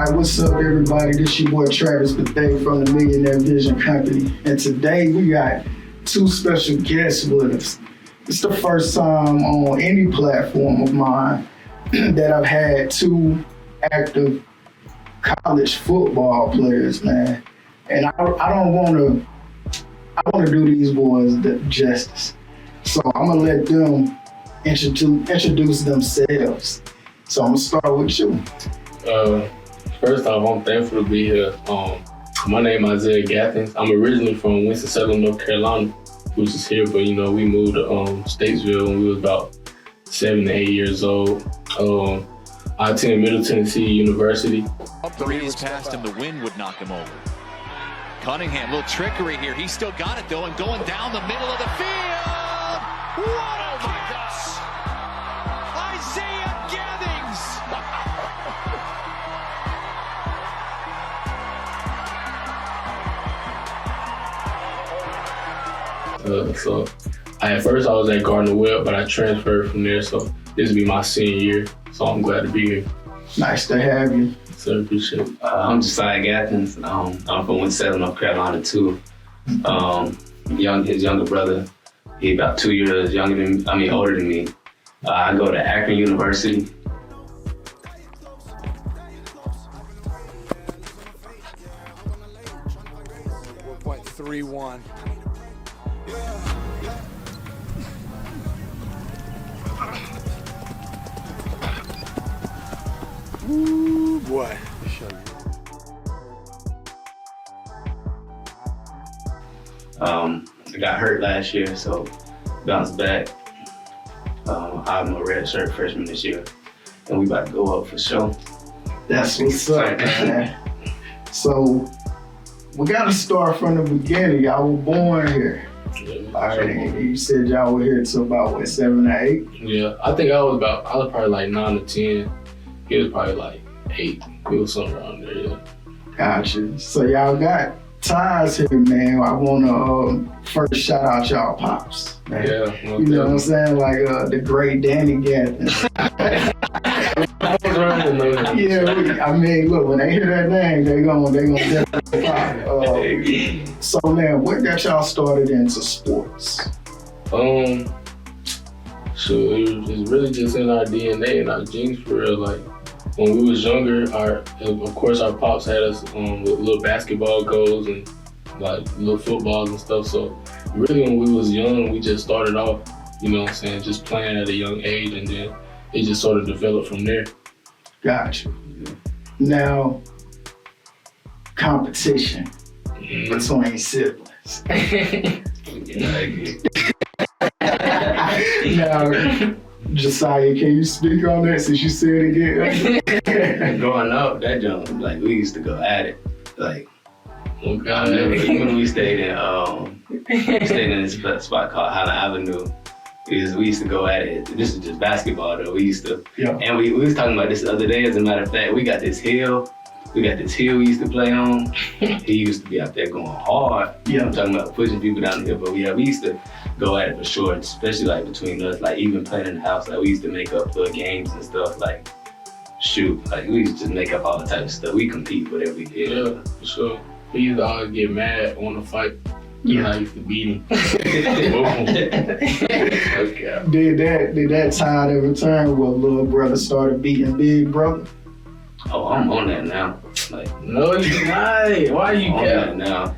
Alright, what's up everybody? This your boy Travis Bethea from the Millionaire Vision Company. And today we got two special guests with us. It's the first time on any platform of mine that I've had two active college football players, man. And I want to do these boys the justice. So I'm gonna let them introduce themselves. So I'm gonna start with you. First off, I'm thankful to be here. My name is Izaiah Gathings. I'm originally from Winston-Salem, North Carolina, which is here, but you know, we moved to Statesville when we was about 7 to 8 years old. I attended Middle Tennessee University. Three is past him, the wind would knock him over. Cunningham, little trickery here. He's still got it though, and going down the middle of the field. What a catch! Izaiah Gathings! So at first I was at Gardner-Webb, but I transferred from there. So this will be my senior year. So I'm glad to be here. Nice to have you. So appreciate it. I'm Jasaiah Gathings. I'm from Winston-Salem, North Carolina too. His younger brother, he about 2 years older than me. I go to Akron University. 4.31. Ooh, boy. I got hurt last year, so bounced back. I'm a redshirt freshman this year, and we about to go up for sure. That's what's up, man. So we gotta start from the beginning. Y'all were born here. All right, and you said y'all were here till about what, 7 or 8? Yeah, I think I was probably like 9 or 10. He was probably like 8. He was somewhere around there, yeah. Gotcha. So y'all got ties here, man. I wanna first shout out y'all pops. Man. Yeah, you know what I'm saying? Like the great Danny Gathings. Yeah, I mean, look, when they hear that name, they gonna definitely pop. So man, what got y'all started into sports? It's really just in our DNA and our genes for real. Like when we was younger, our pops had us with little basketball goals and like little footballs and stuff. So really when we was young, we just started off, you know what I'm saying, just playing at a young age, and then it just sort of developed from there. Gotcha. Now, competition between siblings. Now, Josiah, can you speak on that since you said it again? Growing up, that jump, like we used to go at it. Like, Oh God. when we stayed in this spot called Highland Avenue. We used to go at it. This is just basketball though. We used to, and we was talking about this the other day. As a matter of fact, we got this hill we used to play on. He used to be out there going hard. I'm talking about pushing people down the hill. But we used to go at it for sure, especially like between us, like even playing in the house. Like we used to make up little games and stuff. Like shoot, like we used to just make up all the type of stuff. We compete whatever we did. Yeah, for sure. We used to always get mad, want to fight. Yeah, I used to beat him. Okay. Did that tide ever turn where little brother started beating big brother? Oh, I'm on that now. Like, no, you're not. Why you on that now?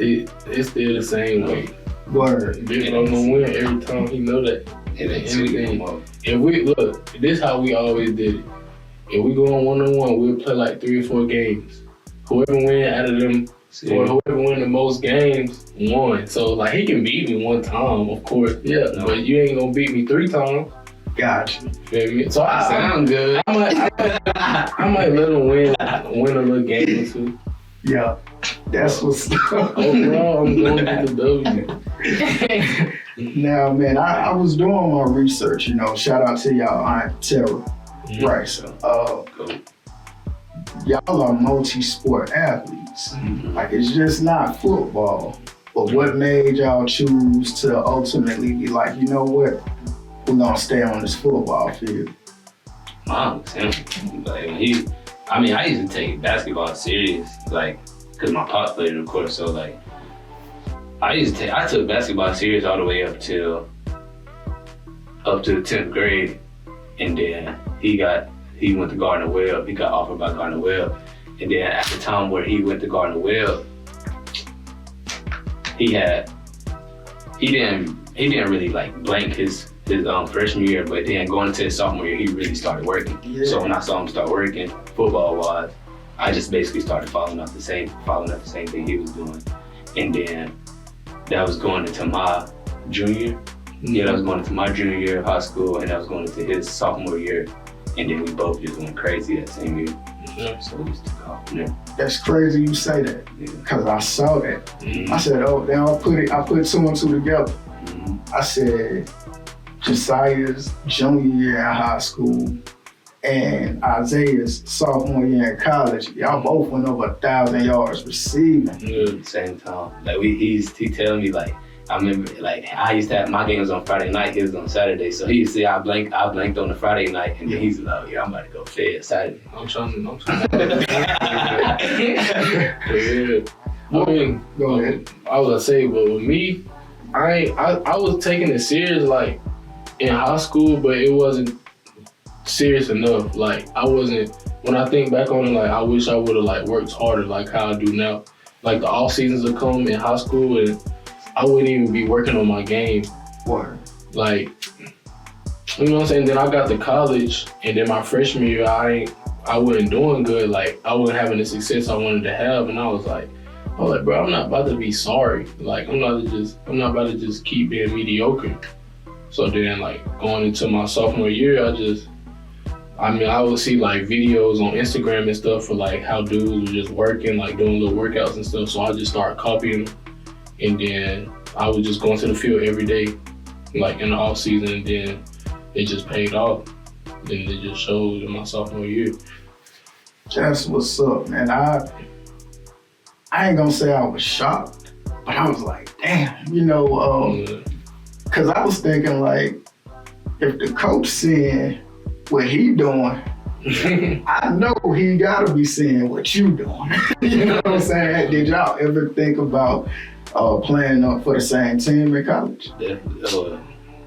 It's still the same way. Word. Big brother gonna win every time. He know that. It ain't anything. If we look, this is how we always did it. If we go on 1-on-1, we'll play like 3 or 4 games. Whoever win out of them, or whoever win the most games, won. So like he can beat me 1 time, of course. Yeah, no. But you ain't gonna beat me 3 times. Gotcha. Feel me? So I sound good. I might let him win a little game or 2. Yeah, that's what's up. Overall, I'm going to get the W. Now, man, I was doing my research. You know, shout out to y'all, Aunt Tara. Right. So, y'all are multi-sport athletes. Like it's just not football. But what made y'all choose to ultimately be like, you know what, we're gonna stay on this football field? Mom, like when I mean, I used to take basketball serious, like, cause my pops played it, of course. So like, I took basketball serious all the way up to the 10th grade, and then he went to Gardner Webb. He got offered by Gardner Webb, and then at the time where he went to Gardner Webb, he didn't really like blank his freshman year, but then going into his sophomore year, he really started working. Yeah. So when I saw him start working football wise, I just basically started following up the same thing he was doing, and then that was going into my junior. Yeah, that was going into my junior year of high school, and that was going into his sophomore year, and then we both just went crazy that same year. Yeah. So we just took off from there. That's crazy you say that, because I saw that. Mm-hmm. I said, oh, then I put two and two together. Mm-hmm. I said, Jasaiah's junior year in high school and Izaiah's sophomore year in college, y'all both went over 1,000 yards receiving. Yeah, same time. Like he telling me like, I remember like I used to have my games on Friday night, his on Saturday. So he used to say I blanked on the Friday night, and then he's like, oh, yeah, I'm about to go fed Saturday. I'm trying yeah. I mean, go ahead. I was gonna say, but with me, I was taking it serious like in high school, but it wasn't serious enough. Like I wasn't. When I think back on it, like I wish I would have like worked harder, like how I do now. Like the off seasons would come in high school, and I wouldn't even be working on my game. Word. Like, you know what I'm saying? Then I got to college, and then my freshman year, I wasn't doing good. Like I wasn't having the success I wanted to have, and I was like, bro, I'm not about to be sorry. Like I'm not about to just keep being mediocre. So then, like going into my sophomore year, I would see like videos on Instagram and stuff for like how dudes were just working, like doing little workouts and stuff. So I just started copying them, and then I was just going to the field every day, like in the off season, and then it just paid off. Then it just showed in my sophomore year. That's what's up, man. I ain't gonna say I was shocked, but I was like, damn, because I was thinking like, if the coach seeing what he doing, I know he gotta be seeing what you doing. You know what I'm saying? Did y'all ever think about playing up for the same team in college?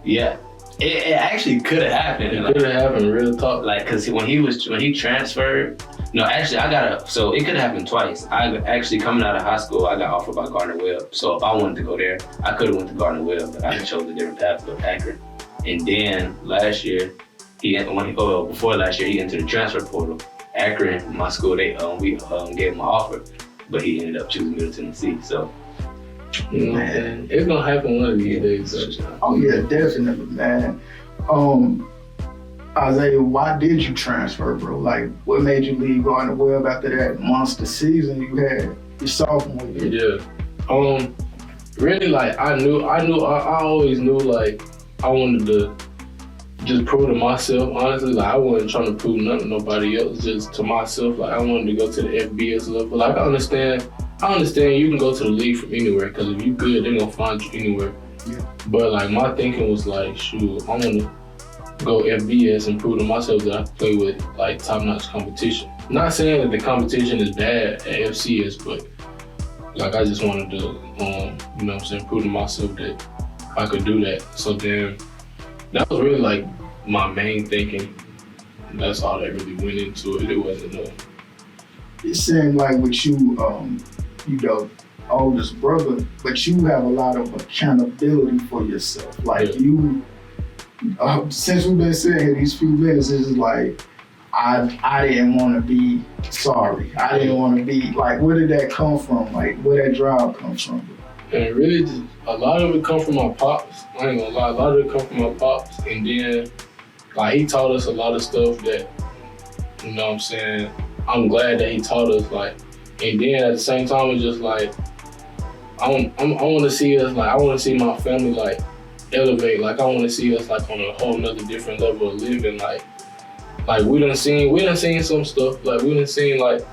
Yeah. It actually could have happened. It could have happened, real talk. Like, cause when he transferred, so it could have happened twice. Coming out of high school, I got offered by Gardner Webb. So if I wanted to go there, I could have went to Gardner Webb, but I chose a different path to Akron. And then last year, before last year, he entered the transfer portal. Akron, my school, we gave him an offer, but he ended up choosing Middle Tennessee. So, man, it's gonna happen one of these days. Oh yeah, definitely, man. Izaiah, why did you transfer, bro? Like, what made you leave Gardner Webb after that monster season you had your sophomore year? Yeah. Really, like I always knew like I wanted to just prove to myself, honestly. Like I wasn't trying to prove nothing to nobody else, just to myself. Like I wanted to go to the FBS level. Like I understand you can go to the league from anywhere, because if you good, they're gonna find you anywhere. Yeah. But like my thinking was like, shoot, I want to go FBS and prove to myself that I can play with like top-notch competition. Not saying that the competition is bad at FCS, but like I just wanted to, prove to myself that I could do that. So then that was really like my main thinking. That's all that really went into it. It wasn't It seemed like with you, oldest brother, but you have a lot of accountability for yourself. Like you, since we've been sitting here these few minutes, it's like, I didn't want to be sorry. I didn't want to be like, where did that come from? Like, where that drive come from? And really, a lot of it come from my pops. I ain't gonna lie, a lot of it come from my pops. And then, like, he taught us a lot of stuff that, you know what I'm saying, I'm glad that he taught us, like, and then at the same time, it's just like, I want to see us, like, I want to see my family, like, elevate. Like, I want to see us, like, on a whole nother different level of living. Like we done seen some stuff, like, we done seen, like,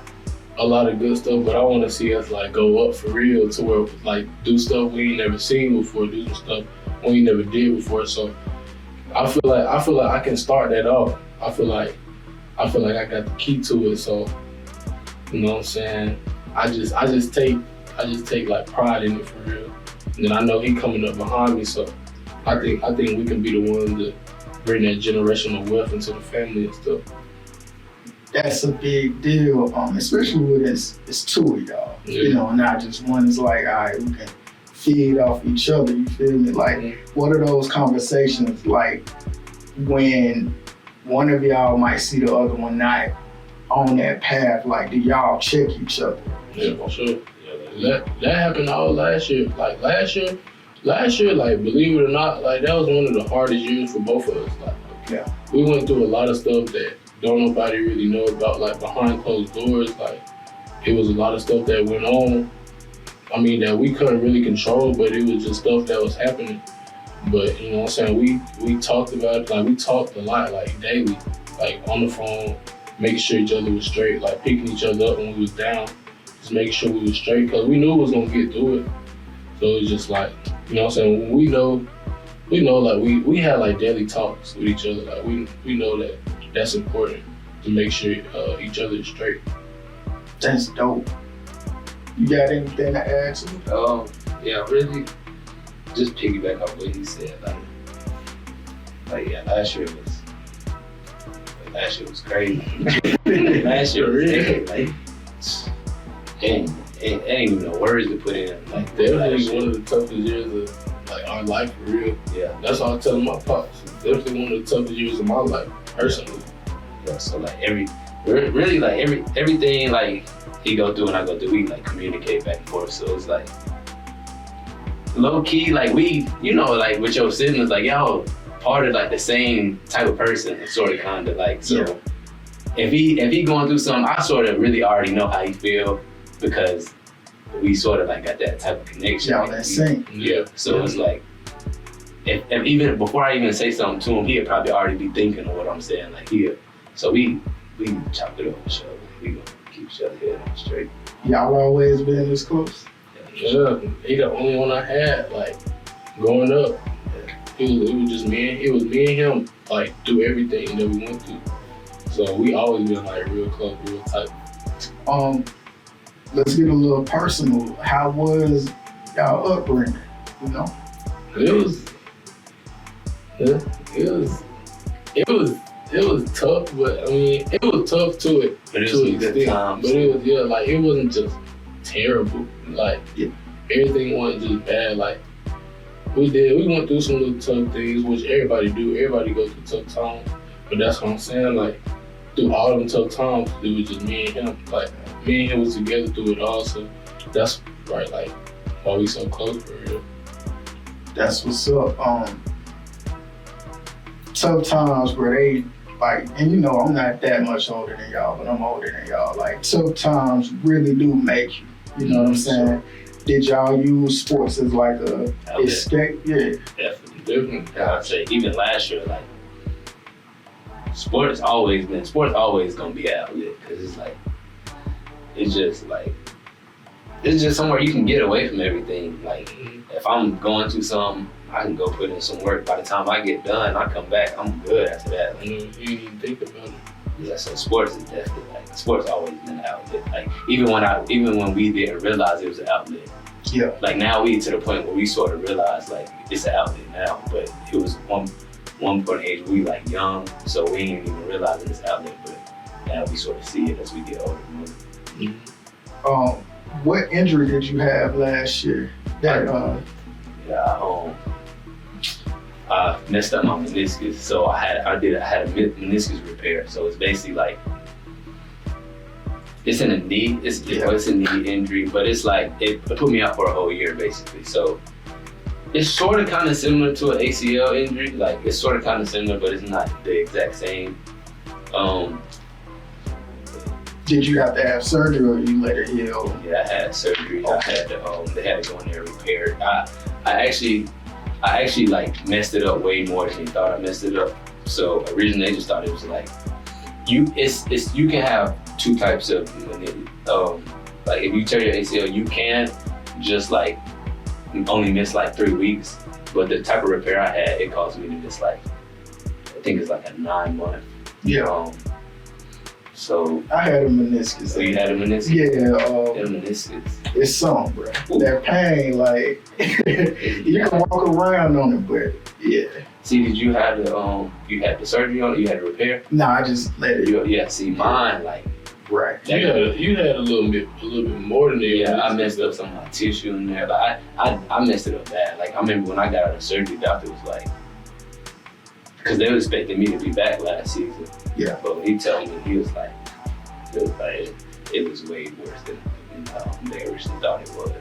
a lot of good stuff, but I want to see us, like, go up for real to where, like, do stuff we ain't never seen before, do some stuff we never did before. So I feel like I can start that off. I feel like I feel like I got the key to it. So, you know what I'm saying? I just take like pride in it for real. And then I know he coming up behind me, so I think we can be the one to bring that generational wealth into the family and stuff. That's a big deal, especially when it's two of y'all. Yeah. You know, not just one is like, all right, we can feed off each other, you feel me? Like, what are those conversations like when one of y'all might see the other one not on that path? Like, do y'all check each other? Yeah, for sure. Yeah, that happened all last year. Like last year, like believe it or not, like that was one of the hardest years for both of us. Like, Yeah. we went through a lot of stuff that don't nobody really know about, like behind closed doors. Like, it was a lot of stuff that went on. I mean, that we couldn't really control, but it was just stuff that was happening. But you know what I'm saying? We talked about it. Like, we talked a lot, like daily, like on the phone, making sure each other was straight, like picking each other up when we was down, just making sure we was straight, because we knew we was gonna get through it. So it was just like, you know what I'm saying? We know, like we had like daily talks with each other. Like we know that that's important to make sure each other is straight. That's dope. You got anything to add to it? Yeah, really, just piggyback off what he said. Like yeah, last year was crazy. Last year was crazy. Like, ain't even no words to put in. Like, Definitely one of the toughest years of like our life for real. Yeah. That's all I tell my pops. Definitely one of the toughest years of my life, personally. Yeah, so like everything like he go through and I go through, we like communicate back and forth. So it's like low key, like we, you know, like with your siblings, like y'all part of like the same type of person, sort of kind of like. So if he going through something, I sort of really already know how he feel because we sort of like got that type of connection. Y'all that same. Yeah. So it's like if even before I even say something to him, he'd probably already be thinking of what I'm saying. Like so we chopped it up for sure. We gonna keep each other head on straight. Y'all always been this close? Yeah, he the only one I had, like, growing up. It was just me and him, like, through everything that we went through. So we always been, like, real close, real tight. Let's get a little personal. How was y'all upbringing, you know? It was tough, but I mean, it was tough to it. But it was some good times. But it was, like, it wasn't just terrible. Like, everything wasn't just bad. Like, we went through some little tough things, which everybody do. Everybody goes through tough times. But that's what I'm saying. Like, through all them tough times, it was just me and him. Like, me and him was together through it all. So that's right, like, why we so close for real. That's what's up. Tough times where they, like, and you know I'm not that much older than y'all, but I'm older than y'all. Like, tough times really do make you. You know what I'm saying? Did y'all use sports as like a escape? Yeah. Definitely. I'd say even last year, like, sports always gonna be an outlet because it's just somewhere you can get away from everything. Like, if I'm going through something, I can go put in some work. By the time I get done, I come back, I'm good after that. Like, You didn't even think about it. yeah, so sports is definitely sports always been an outlet. Like even when we didn't realize it was an outlet. Yeah. Like now we to the point where we sort of realize like it's an outlet now, but it was one point of age we like young, so we didn't even realize it was an outlet. But now we sort of see it as we get older. What injury did you have last year? I messed up my meniscus, so I had a meniscus repair. So it's basically like it's in a knee. It's a knee injury, but it's like it put me out for a whole year basically. So it's sort of kind of similar to an ACL injury. Like it's sort of kind of similar, but it's not the exact same. Did you have to have surgery or you let it heal? Yeah, I had surgery. Okay. I had to, they had to go in there and repair it. I actually like messed it up way more than they thought I messed it up. So originally they just thought it was like, you can have two types of, like if you tear your ACL, you can just like only miss like 3 weeks. But the type of repair I had, it caused me to miss like, I think it's like a 9 month. Yeah. So I had a meniscus. So you had a meniscus? Yeah. A meniscus. It's something, bro. That pain, like you can walk around on it, but yeah. See, did you have the you had the surgery on it? You had the repair? No, I just let it. Yeah. See, mine like. Right. You had a little bit more than that. Yeah, I messed up some of my tissue in there. Like I messed it up bad. Like I remember when I got out of surgery, the doctor was like, because they were expecting me to be back last season. Yeah. But when he told me, he was like, it was way worse than they originally thought it was.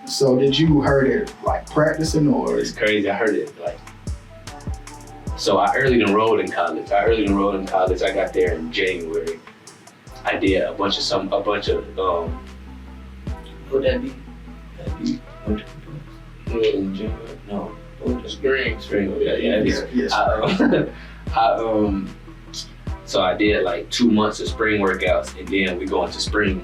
So did you hurt it like practicing or? It's crazy. I heard it like. So I early enrolled in college. I got there in January. I did a bunch of what would that be? Winter? In January? No. Spring. Yeah. Yes. So I did like 2 months of spring workouts, and then we go into spring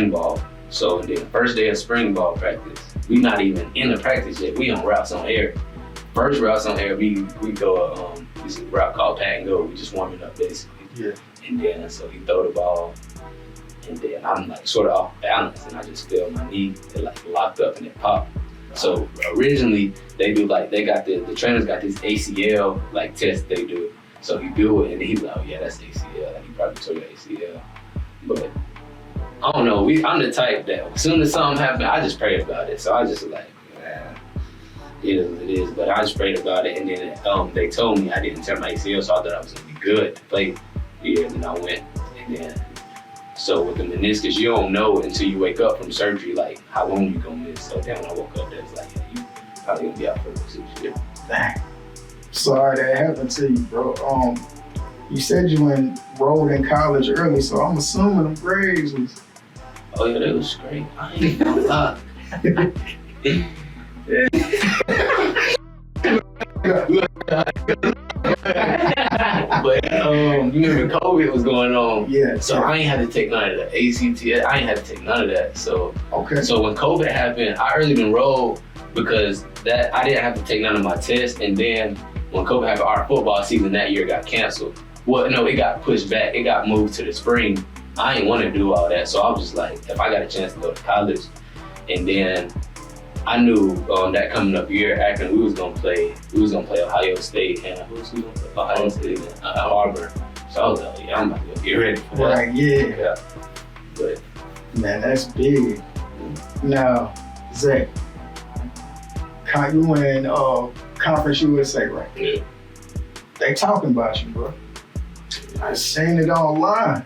ball. So then first day of spring ball practice, we not even in the practice yet. We on routes on air. First routes on air, we go this is a route called pat and go. We just warming up basically. Yeah. And then so he throw the ball, and then I'm like sort of off balance, and I just feel my knee, it like locked up and it popped. So originally they got the trainers got this ACL like test they do. So he do it and he's like, oh yeah, that's ACL. Like, he probably told you ACL. But I don't know, I'm the type that as soon as something happened, I just pray about it. So I just like, it is what it is. But I just prayed about it, and then they told me I didn't tear my ACL, so I thought I was gonna be good to play. Yeah, and then I went, and then so with the meniscus, you don't know until you wake up from surgery like how long you gonna miss. So then when I woke up, that's like, yeah, you probably gonna be out for the 6 years. Dang. Sorry that happened to you, bro. You said you enrolled in college early, so I'm assuming the grades was. Oh yeah, that was great. I ain't gonna lie. But you remember COVID was going on. Yeah. So I ain't had to take none of the ACT. I ain't had to take none of that. So okay. So when COVID happened, I early enrolled because that I didn't have to take none of my tests. And then when COVID happened, our football season that year got canceled. Well, no, it got pushed back. It got moved to the spring. I didn't want to do all that. So I was just like, if I got a chance to go to college, and then I knew that coming up year, Akron, we was gonna play Ohio State, and who was we gonna play? Ohio State and Auburn. So I was like, yeah, I'm about to go get ready for that. Right, yeah. But man, that's big. Now, Zach, you in Conference USA, right? Yeah. They talking about you, bro. I seen it online.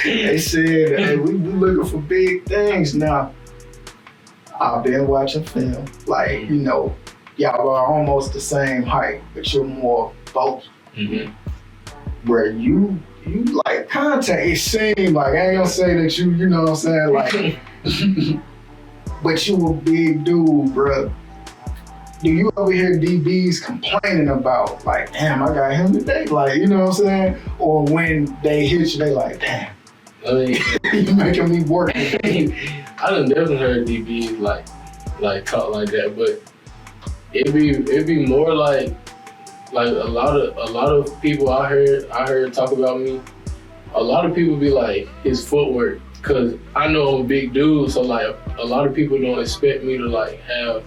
They said, hey, we looking for big things now. I've been watching film. Like, you know, y'all are almost the same height, but you're more bulky. Mm-hmm. Where you like contact, it seemed like, I ain't gonna say that you know what I'm saying, like, but you a big dude, bro. Do you ever hear DBs complaining about, like, damn, I got him today? Like, you know what I'm saying? Or when they hit you, they like, damn, I mean, you making me work. I done definitely heard DBs like talk like that, but it'd be more like a lot of people I heard talk about me. A lot of people be like his footwork, cause I know I'm a big dude, so like a lot of people don't expect me to like have,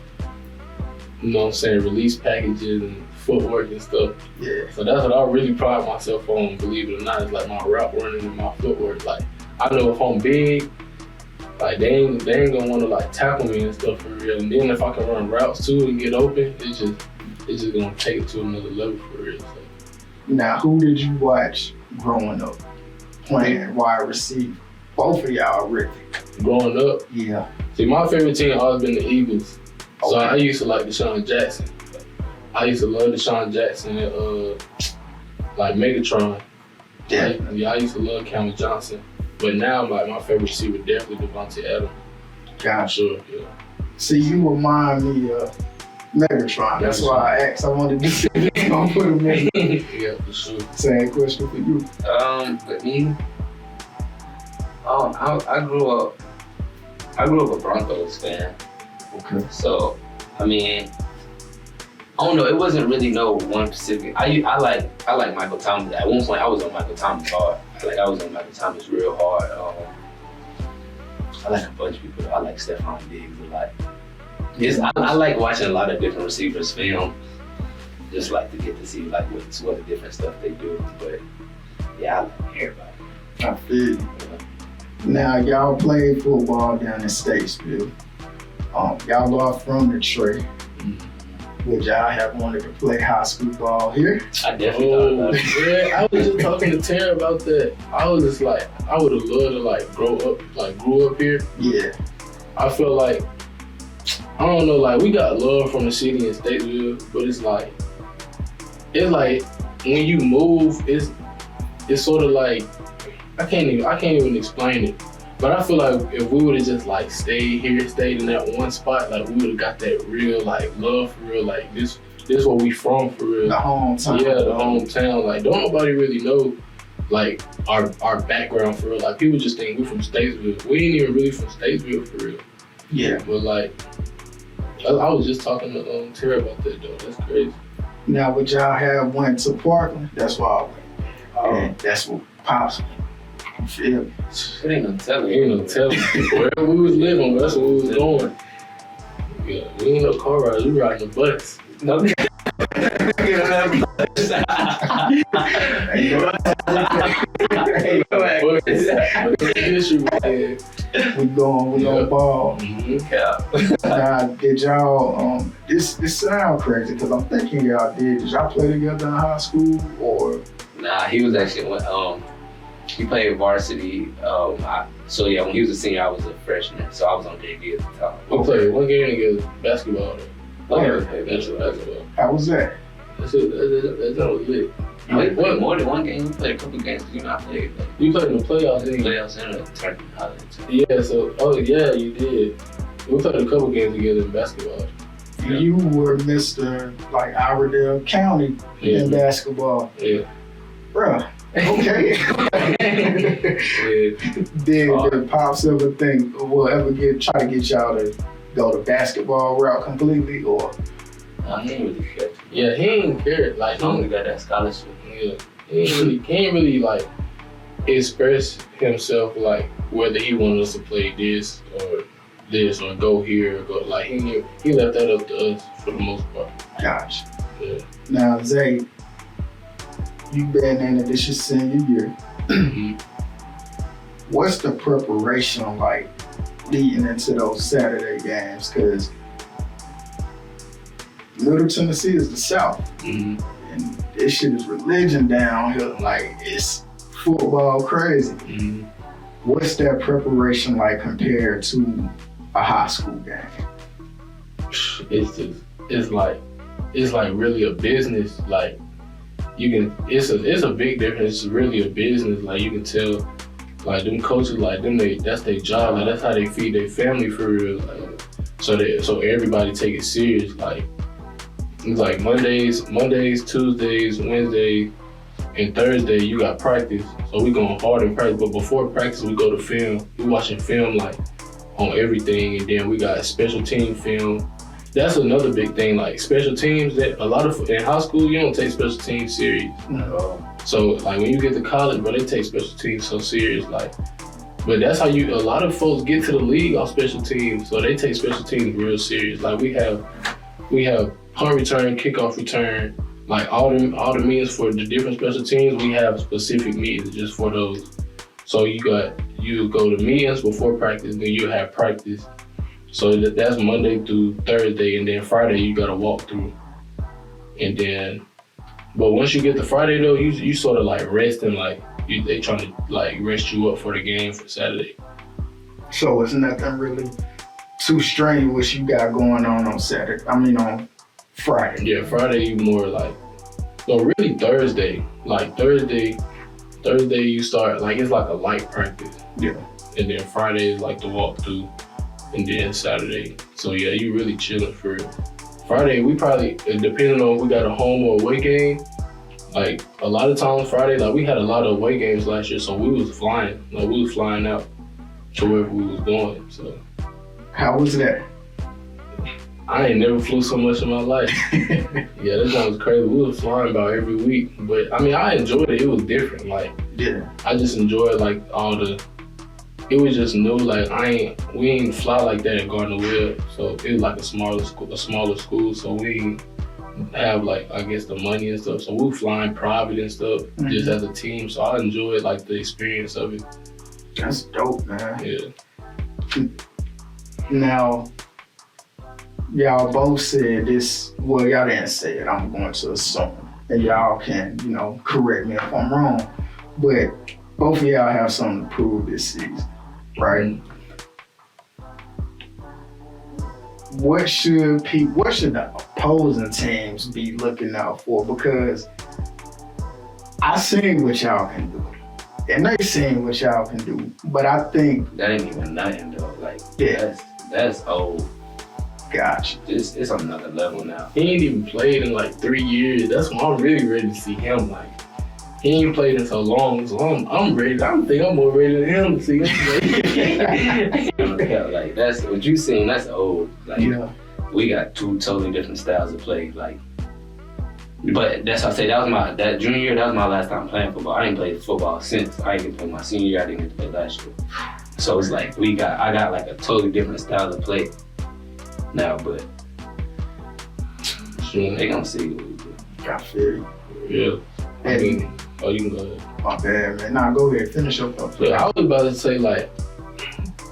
you know what I'm saying, release packages and footwork and stuff. Yeah. So that's what I really pride myself on, believe it or not, is like my route running and my footwork. Like I know if I'm big, like they ain't gonna wanna like tackle me and stuff for real. And then if I can run routes too and get open, it's just gonna take it to another level for real. So. Now, who did you watch growing up playing wide receiver? Both of y'all, really. Growing up, Yeah. see, my favorite team always been the Eagles. So Okay. I used to like Deshaun Jackson. I used to love Deshaun Jackson and like Megatron. Yeah. I used to love Cameron Johnson. But now like my favorite receiver definitely Devontae Adams. Gotcha. Sure, yeah. See, you remind me of Megatron. That's why I asked. I wanted to see if you gonna put him in. Yeah, for sure. Same question for you. But me, I grew up a Broncos fan. Okay. So, I mean, I don't know. It wasn't really no one specific. I like Michael Thomas. At one point, I was on Michael Thomas hard. I was on Michael Thomas real hard. I like a bunch of people. I like Stephon Diggs a lot. I like watching a lot of different receivers film. Just like to get to see like what the different stuff they do. But yeah, I like everybody. I feel you. Now y'all played football down in Statesville. Y'all are from Detroit. Would y'all have wanted to play high school ball here? I definitely thought about it. Yeah, I was just talking to Tara about that. I was just like, I would have loved to like grew up here. Yeah. I feel like, I don't know, like we got love from the city in Statesville, but it's like when you move, it's sort of like, I can't even explain it. But I feel like if we would have just like stayed in that one spot, like we would have got that real like love for real, like this where we from for real. The hometown. Yeah, the hometown. Like don't nobody really know like our background for real. Like people just think we're from Statesville. We ain't even really from Statesville for real. Yeah. But like I was just talking to Tara about that though. That's crazy. Now would y'all have went to Parkland? That's why I went. And that's what Pops. You feel me? It ain't no telling. Ain't no telling. Wherever we was living, that's where we was going. Yeah, we ain't no car rides. We riding the bus. No. We going ball. Mm-hmm. Now, did y'all, this sound crazy because I'm thinking did y'all play together in high school or? Nah, he was actually, he played varsity. So yeah, when he was a senior, I was a freshman. So I was on JV at the time. We played one game together, basketball. Basketball. How was that? That's all lit. We played more than one game. We played a couple games. I played. You played in the playoffs, didn't you? Playoffs and a tournament holiday too. Yeah, so, yeah, you did. We played a couple games together in basketball. Yeah. You were Mr. like Iredell County in basketball. Yeah. Bruh. Okay. Did Pops ever think we'll ever try to get y'all to go the basketball route completely or? He ain't really care. Yeah, he ain't care. Like He only got that scholarship. Yeah, he ain't really like express himself like whether he wanted us to play this or go here or go like he left that up to us for the most part. Gosh. Yeah. Now Zay, you been in it, this your senior year. Mm-hmm. What's the preparation like leading into those Saturday games? Because Middle Tennessee is the South. Mm-hmm. And this shit is religion down here. Like, it's football crazy. Mm-hmm. What's that preparation like compared to a high school game? It's like really a business. Like it's a big difference. It's really a business. Like you can tell, like them coaches, like them, that's their job. Like that's how they feed their family for real. Like, so everybody take it serious. Like it's like Mondays, Tuesdays, Wednesdays, and Thursday you got practice. So we going hard in practice. But before practice we go to film. We watching film like on everything, and then we got special team film. That's another big thing. Like special teams, that a lot of in high school you don't take special teams serious. So like when you get to college, but they take special teams so serious. Like, but that's how a lot of folks get to the league on special teams. So they take special teams real serious. Like we have punt return, kickoff return, like all the meetings for the different special teams. We have specific meetings just for those. So you go to meetings before practice, then you have practice. So that's Monday through Thursday, and then Friday you got to walk through. And then, but once you get to Friday though, you sort of like resting, like they trying to like rest you up for the game for Saturday. So it's nothing really too strenuous you got going on Saturday. I mean on Friday. Yeah, Friday you more like, so really Thursday. Like Thursday you start like it's like a light practice. Yeah. And then Friday is like the walkthrough, and then Saturday. So yeah, you really chilling for it. Friday we probably, depending on if we got a home or away game, like a lot of times Friday, like we had a lot of away games last year, so we was flying out to wherever we was going. So how was that? I ain't never flew so much in my life. Yeah, that joint was crazy. We was flying about every week. But I mean, I enjoyed it. It was different. Like, Yeah. I just enjoyed like all the, it was just new. Like we ain't fly like that at Gardner Webb. So it was like a smaller school. So we ain't have like, I guess the money and stuff. So we were flying private and stuff just as a team. So I enjoyed like the experience of it. That's dope, man. Yeah. Now, y'all both said this, well, y'all didn't say it, I'm going to assume. And y'all can, correct me if I'm wrong. But both of y'all have something to prove this season, right? What should the opposing teams be looking out for? Because I seen what y'all can do. And they seen what y'all can do. But I think that ain't even nothing though. Like, yeah, that's old. Gotcha. It's on another level now. He ain't even played in like 3 years. That's why I'm really ready to see him. Like, he ain't played in so long, so I'm ready. I think I'm more ready than him to see him play. Like, that's what you seen. That's old. Like, Yeah. we got two totally different styles of play. Like, but that's why I say that junior year. That was my last time playing football. I didn't play football since. I didn't play my senior year. I didn't get to play last year. So it's like I got like a totally different style of play now, but they gonna see what we do. I feel you. Yeah. I mean, you can go ahead. My bad, man. Nah, go ahead. Finish your thought. Yeah, I was about to say like,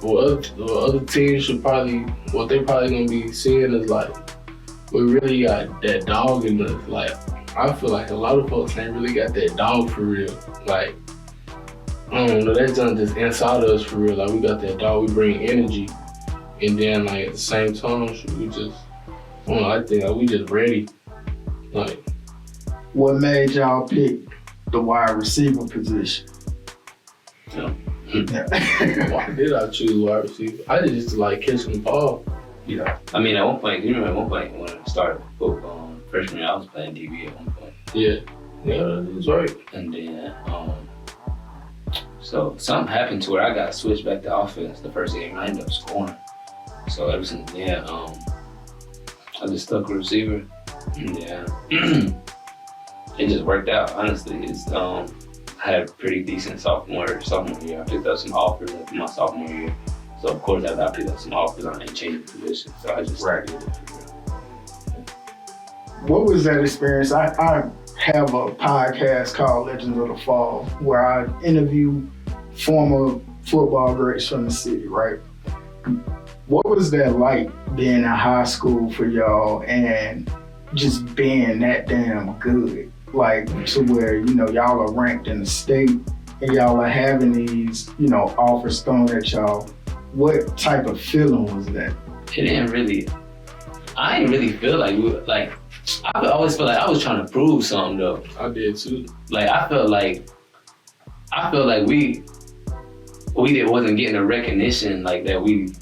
what other teams should what they probably gonna be seeing is like, we really got that dog in us. Like, I feel like a lot of folks ain't really got that dog for real. Like, I don't know, that's just inside of us for real. Like, we got that dog, we bring energy. And then like at the same time, we just, I don't know, I think like, we just ready. Like, what made y'all pick the wide receiver position? Yeah. why did I choose wide receiver? I just used to like catching the ball. Yeah. I mean, at one point, you remember at one point when I started football, freshman year, I was playing DB at one point. Yeah, that's right. And then, so something happened to where I got switched back to offense the first game. I ended up scoring. So ever since then, I just stuck with receiver. And yeah, it just worked out. Honestly, I had a pretty decent sophomore year. I picked up some offers after my sophomore year. So of course, after I picked up some offers, I ain't changed the position. So I just did it. What was that experience? I have a podcast called Legends of the Fall where I interview former football greats from the city, right? What was that like being in high school for y'all and just being that damn good? Like, to where, y'all are ranked in the state and y'all are having these, offers thrown at y'all. What type of feeling was that? I didn't really feel like, I always felt like I was trying to prove something though. I did too. Like, I felt like we wasn't getting the recognition like that we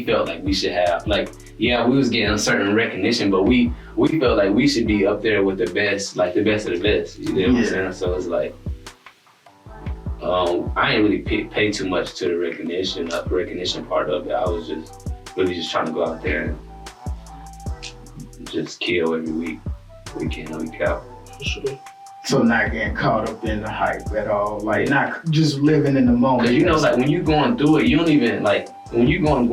felt like we should have. Like, yeah, we was getting a certain recognition, but we felt like we should be up there with the best, like the best of the best. You know what I'm saying? So it's like, I didn't really pay too much to the recognition part of it. I was just really trying to go out there and just kill every week in, week out. For sure. So not getting caught up in the hype at all, like not just living in the moment. Cause like when you're going through it, you don't even like when we going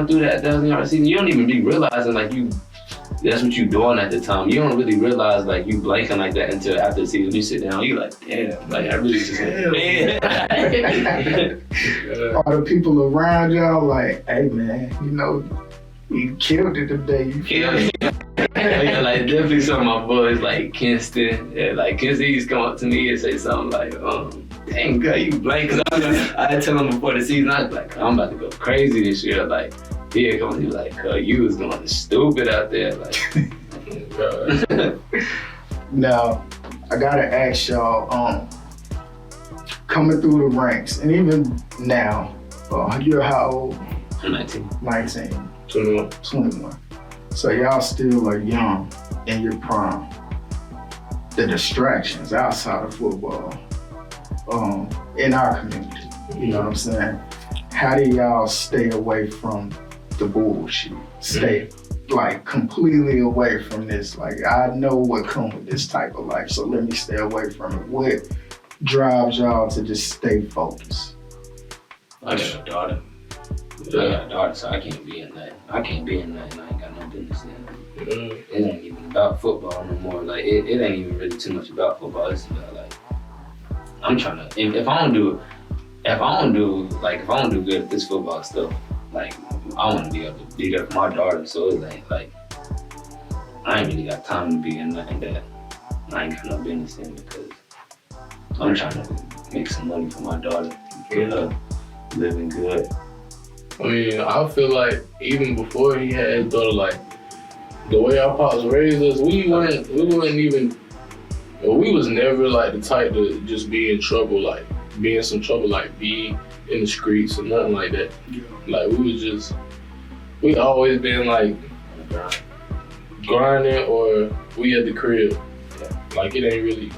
through that 1,000-yard season, you don't even be realizing like that's what you doing at the time. You don't really realize like you blanking like that until after the season. You sit down, you like, damn, like I really just man. All the people around y'all like, hey man, you killed it today. You killed it. Yeah, like definitely some of my boys like Kinston. Yeah, like Kinston used to come up to me and say something like, dang girl, you blank. Cause I tell him before the season, I was like, I'm about to go crazy this year. Like, yeah, come on. He was like, you was going stupid out there. Like, Now, I gotta ask y'all, coming through the ranks, and even now, you're how old? I'm 19. 19. 21. So y'all still are young in your prime. The distractions outside of football, in our community, you know what I'm saying? How do y'all stay away from the bullshit. Stay like completely away from this. Like I know what comes with this type of life, so let me stay away from it. What drives y'all to just stay focused? I got a daughter. I got a daughter, so I can't be in that. I ain't got no business in it. It ain't even about football no more. Like it ain't even really too much about football. It's about like I'm trying to. If I don't do good at this football stuff, like I want to be able to be there for my daughter. So it's like I ain't really got time to be in nothing that I ain't got no business in because I'm trying to make some money for my daughter, get her living good. I mean, I feel like even before he had his daughter, like the way our pops raised us, we was never like the type to just be in trouble, like be in some trouble, like be in the streets or nothing like that. Yeah. Like we always been like grinding or we at the crib. Yeah. Like it ain't really,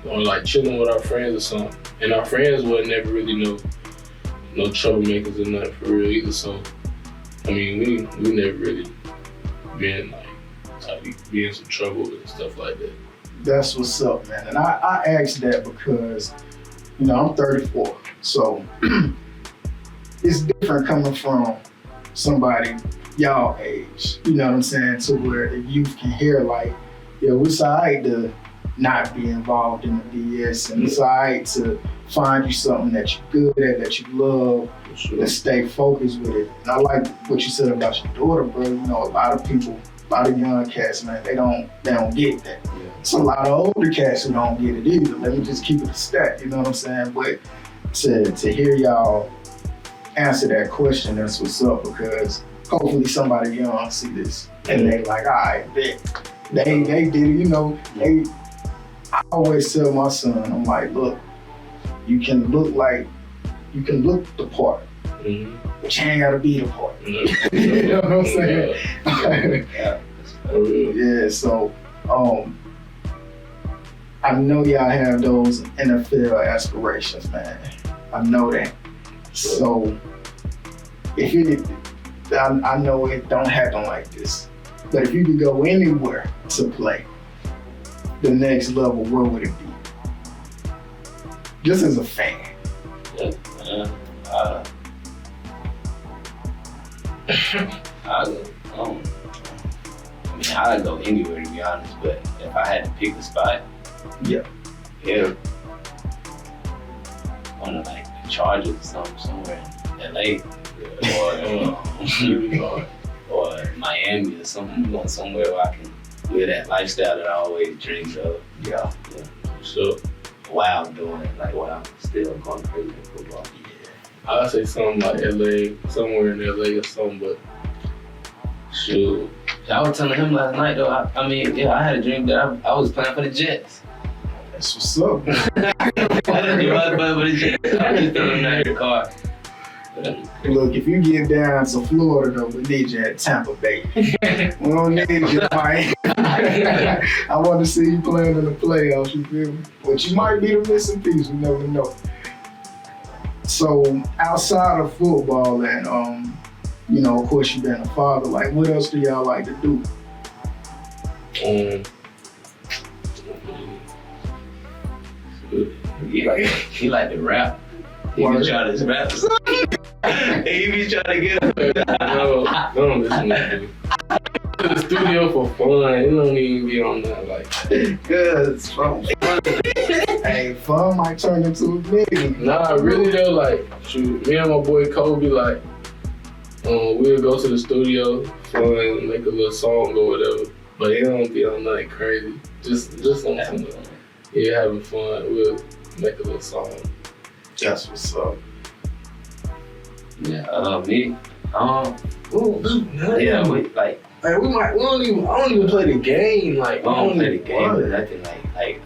or like chilling with our friends or something. And our friends were never really no troublemakers or nothing for real either. So, I mean, we never really been like be in some trouble and stuff like that. That's what's up, man. And I asked that because, I'm 34. So it's different coming from somebody y'all age, you know what I'm saying, to where the youth can hear like, it's all right to not be involved in the BS and it's all right to find you something that you're good at, that you love, and stay focused with it. And I like what you said about your daughter, bro. A lot of young cats, man, they don't get that. Yeah. It's a lot of older cats who don't get it either. Let me just keep it a stat, you know what I'm saying? But to hear y'all answer that question, that's what's up, because hopefully somebody young see this and they like, all right, bet. They did it, I always tell my son, I'm like, look, you can look the part, but you ain't gotta be the part. You know what I'm saying? Yeah, so I know y'all have those NFL aspirations, man. I know that. So I know it don't happen like this, but if you could go anywhere to play the next level, where would it be? Just as a fan. I'd go anywhere to be honest, but if I had to pick a spot, on like the Chargers or somewhere in LA, or Miami or something, going somewhere where I can live that lifestyle that I always dreamed of. Yeah. So while doing it, like while I'm still going crazy in football. Yeah. I'd say something like LA, somewhere in LA or something, but shoot. I was telling him last night though, I had a dream that I was playing for the Jets. That's what's up. I was playing for the Jets. I was just telling him that in the car. Look, if you get down to Florida though, we need you at Tampa Bay. We don't need you at Miami. I want to see you playing in the playoffs, you feel me? But you might be the missing piece, we never know. So outside of football and of course you've been a father, like what else do y'all like to do? He like to rap. He be trying to rap. He be trying to get up. No, don't listen to me. To the studio for fun. It don't even be on that like. Good, it's fun. Hey, fun might turn into a big. Nah, really though, like shoot, me and my boy Kobe, like we'll go to the studio, fun, make a little song or whatever. But it don't be on nothing crazy. Just on some, having fun. We'll make a little song. That's what's up. Yeah, me. Yeah, we like. Hey, I don't even play the game. Like, I don't play the game, but nothing like.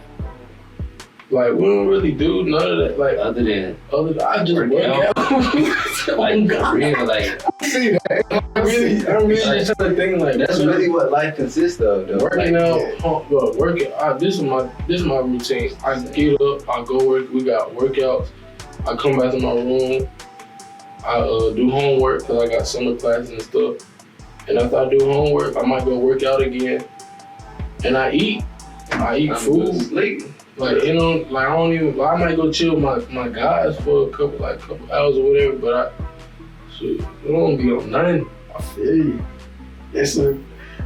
Like, we don't really do none of that. Like, other than I just work out. Like, for real, like. I see that. I'm really just trying to think like that's really what life consists of, though. Working out, working. This is my routine. I get up, I go work. We got workouts. I come back to my room. I do homework because I got summer classes and stuff. And after I do homework, I might go work out again. And I eat food. Like, you know, like I don't even, I might go chill with my guys for a couple hours or whatever, but I don't be on nothing. I feel you.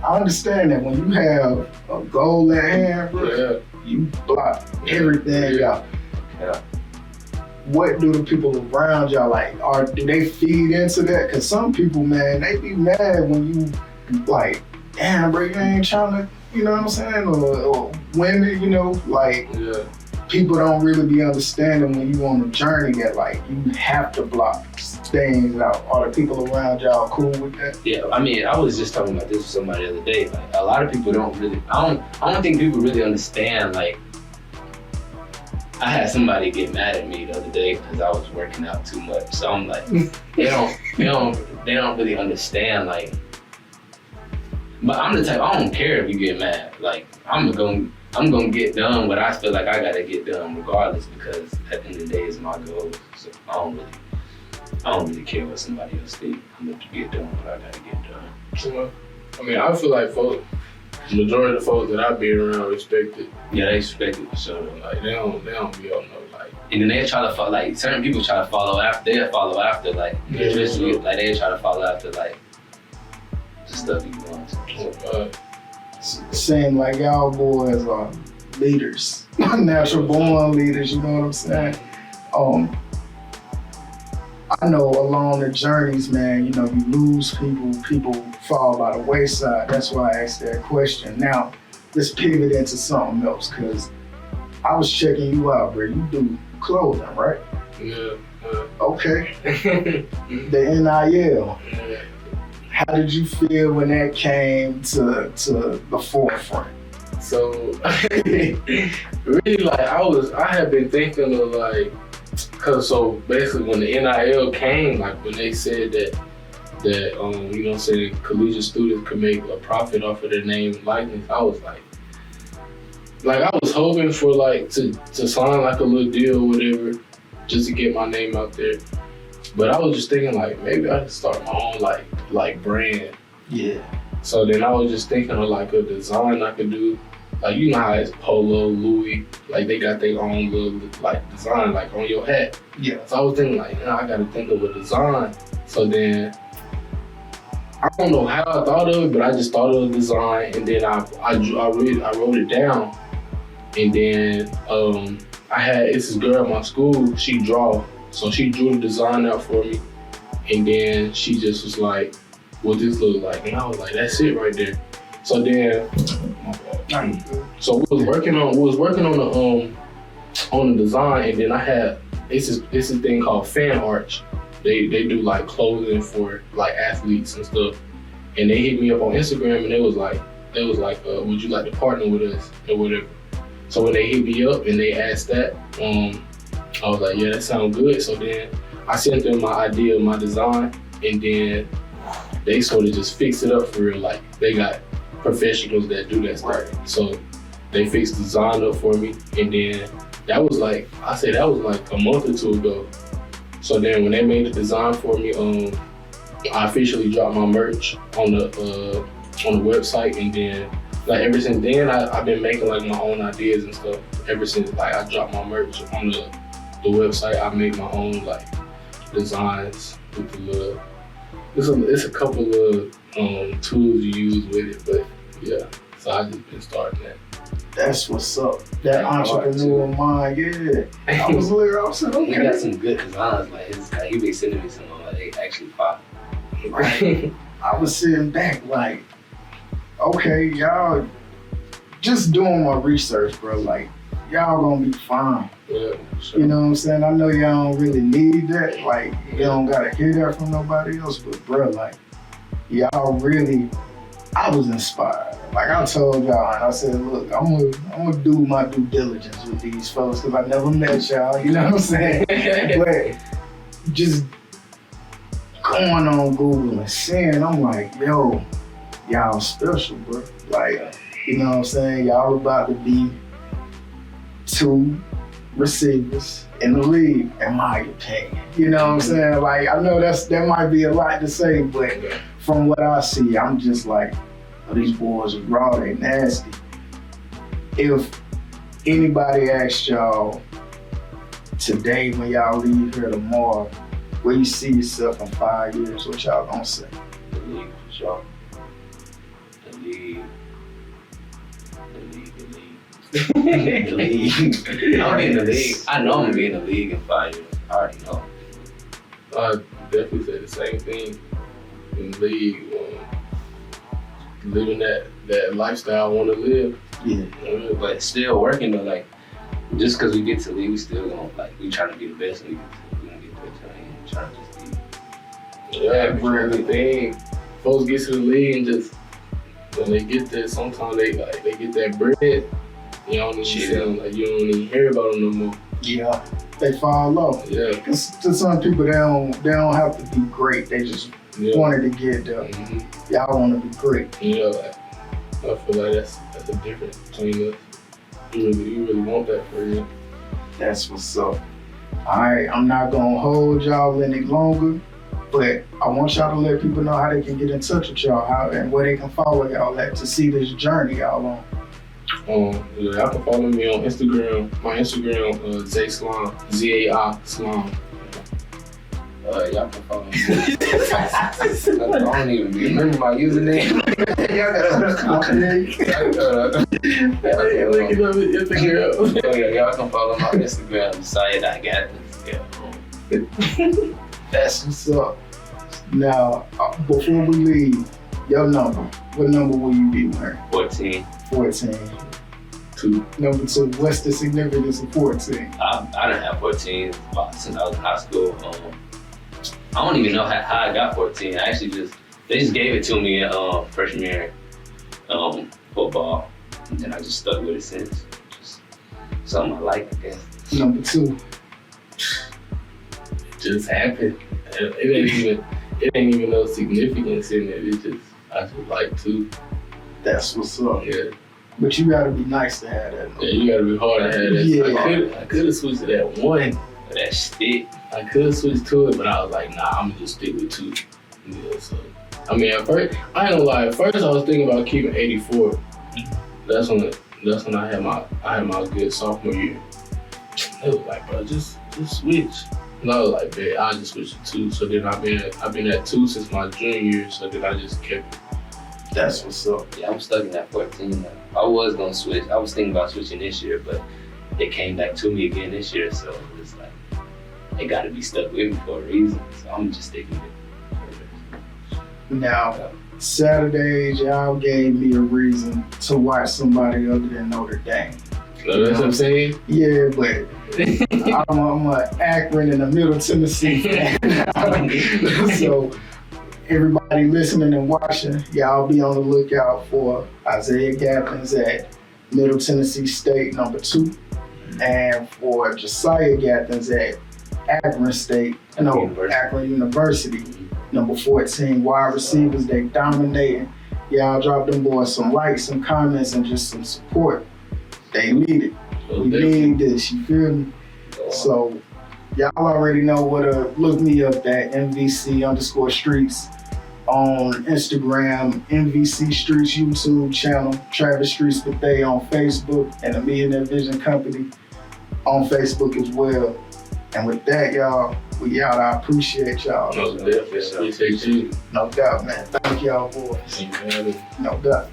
I understand that when you have a goal at hand, bro, you block everything out. Yeah. What do the people around y'all like? Or do they feed into that? Cause some people, man, they be mad when you like, damn, bro, you ain't trying to, you know what I'm saying? Or women, you know, like people don't really be understanding when you on a journey that like you have to block things out. Are the people around y'all cool with that? Yeah, I mean, I was just talking about this with somebody the other day. Like, a lot of people don't really, I don't think people really understand, like, I had somebody get mad at me the other day because I was working out too much. So I'm like, they don't really understand, like, but I'm the type, I don't care if you get mad. Like, I'm gonna get done what I feel like I gotta get done regardless, because at the end of the day it's my goal. So I don't really care what somebody else thinks. I'm gonna get done what I gotta get done. So, I mean, I feel like the majority of the folks that I be around respect it. Yeah, they respect it for sure. Like they don't be on no like. And then they try to follow, like certain people try to follow after. They'll follow after, like especially like they try to follow after like the stuff you want. Seem like y'all boys are leaders, natural born leaders. You know what I'm saying? I know along the journeys, man, you know, you lose people fall by the wayside. That's why I asked that question. Now, let's pivot into something else, because I was checking you out, bro. You do clothing, right? Yeah. Okay. The NIL. Yeah. How did you feel when that came to the forefront? So, really, like, I had been thinking of, like, cause so basically when the NIL came, like when they said that you know what I'm saying, collegiate students could make a profit off of their name and likeness, I was like I was hoping for like to sign like a little deal or whatever, just to get my name out there. But I was just thinking like maybe I could start my own like brand. Yeah. So then I was just thinking of like a design I could do. Like, you know how it's Polo, Louis, like they got their own little like design like on your hat. Yeah. So I was thinking like, I gotta think of a design. So then, I don't know how I thought of it, but I just thought of a design, and then I wrote it down. And then it's this girl at my school, she draw. So she drew the design out for me. And then she just was like, what this look like? And I was like, that's it right there. So then, so we was working on the design, and then I had it's this thing called Fan Arch. They do like clothing for like athletes and stuff, and they hit me up on Instagram, and they was like, would you like to partner with us or whatever? So when they hit me up and they asked that, I was like, yeah, that sounds good. So then I sent them my idea of my design, and then they sort of just fixed it up for real. Like they got professionals that do that stuff. So they fixed the design up for me, and then that was like a month or two ago. So then when they made the design for me, I officially dropped my merch on the website, and then like ever since then I've been making like my own ideas and stuff. Ever since like I dropped my merch on the website, I made my own like designs with the little. It's a couple of tools you use with it, but yeah. So I just been starting that. That's what's up. That entrepreneur mind, yeah. I was saying, okay. He got some good designs, like he been sending me some like they actually pop. Right. I was sitting back like, okay, y'all just doing my research, bro. Like, y'all gonna be fine. Yeah, sure. You know what I'm saying? I know y'all don't really need that. Like, you don't gotta hear that from nobody else, but bro, like, y'all really, I was inspired. Like I told y'all, and I said, look, I'm gonna do my due diligence with these fellas, because I never met y'all, you know what I'm saying? But just going on Google and seeing, I'm like, yo, y'all special, bro. Like, you know what I'm saying? Y'all about to be two receivers in the league, in my opinion. You know what I'm saying? Like, I know that might be a lot to say, but from what I see, I'm just like, oh, these boys are raw, they nasty. If anybody asked y'all today when y'all leave here tomorrow, where you see yourself in 5 years, what y'all gonna say? The league, for sure. The league. The league. I'll be in the league. I know I'm gonna be in the league in 5 years. I already know. I definitely say the same thing. In the league, living that lifestyle I want to live. Yeah. But still working though, like, just because we get to the league, we still gonna, like, we trying to be the best and we gonna get the best. I ain't trying to just be. Yeah, the thing. Folks get to the league and just, when they get there, sometimes they get that bread. You don't even see them, like, you don't even hear about them no more. Yeah, they fall off. Yeah. Cause to some people, they don't have to be great. They just wanted to get there. Mm-hmm. Y'all want to be great. You know, like, I feel like that's the difference between us. You really want that for you. That's what's up. All right, I'm not gonna hold y'all any longer, but I want y'all to let people know how they can get in touch with y'all, and where they can follow y'all at to see this journey y'all on. Y'all can follow me on Instagram. My Instagram, Zay Slime, Z-A-I Slime. Y'all can follow me. I don't even remember my username. Y'all Look it up on Instagram. Y'all can follow my Instagram, Izaiah and Jasaiah. That's what's up. Now, before we leave, your number. What number will you be wearing? 14. 14. 2. Number 2. What's the significance of 14? I didn't have 14 since I was in high school. I don't even know how I got 14. They just gave it to me in freshman year football, and then I just stuck with it since. Just something I like, I guess. Number 2. Just happened. It ain't even no significance in it. I just like 2. That's what's up. Yeah. But you gotta be nice to have that. Yeah, you gotta be hard to have that. Yeah. I could have switched to that 1. That stick. I could have switched to it, but I was like, nah, I'm gonna just stick with 2. Yeah, so I mean, at first, I ain't gonna lie. At first, I was thinking about keeping 84. That's when I had my good sophomore year. They was like, bro, just switch. And I was like, man, I'll just switch to 2. So then I've been at 2 since my junior year. So then I just kept it. That's what's up. Yeah, I'm stuck in that 14 now. I was gonna switch. I was thinking about switching this year, but it came back to me again this year. So it's like, they gotta be stuck with me for a reason. So I'm just sticking with it. Now, Saturdays, y'all gave me a reason to watch somebody other than Notre Dame. So that's what I'm saying? Yeah, but I'm an Akron and a Middle Tennessee fan. So everybody listening and watching, y'all be on the lookout for Izaiah Gathings at Middle Tennessee State, number 2, and for Jasaiah Gathings at Akron University, number 14. Wide receivers, they dominating. Y'all drop them boys some likes, some comments, and just some support. They need it. We need this, you feel me? So y'all already know where to look me up at MVC_Streets on Instagram, MVC Streets YouTube channel, Travis Streets with they on Facebook, and the Millionaire Vision Company on Facebook as well. And with that, y'all, we out. I appreciate y'all. No, definitely. Appreciate you. No doubt, man. Thank y'all, boys. Thank you. No doubt.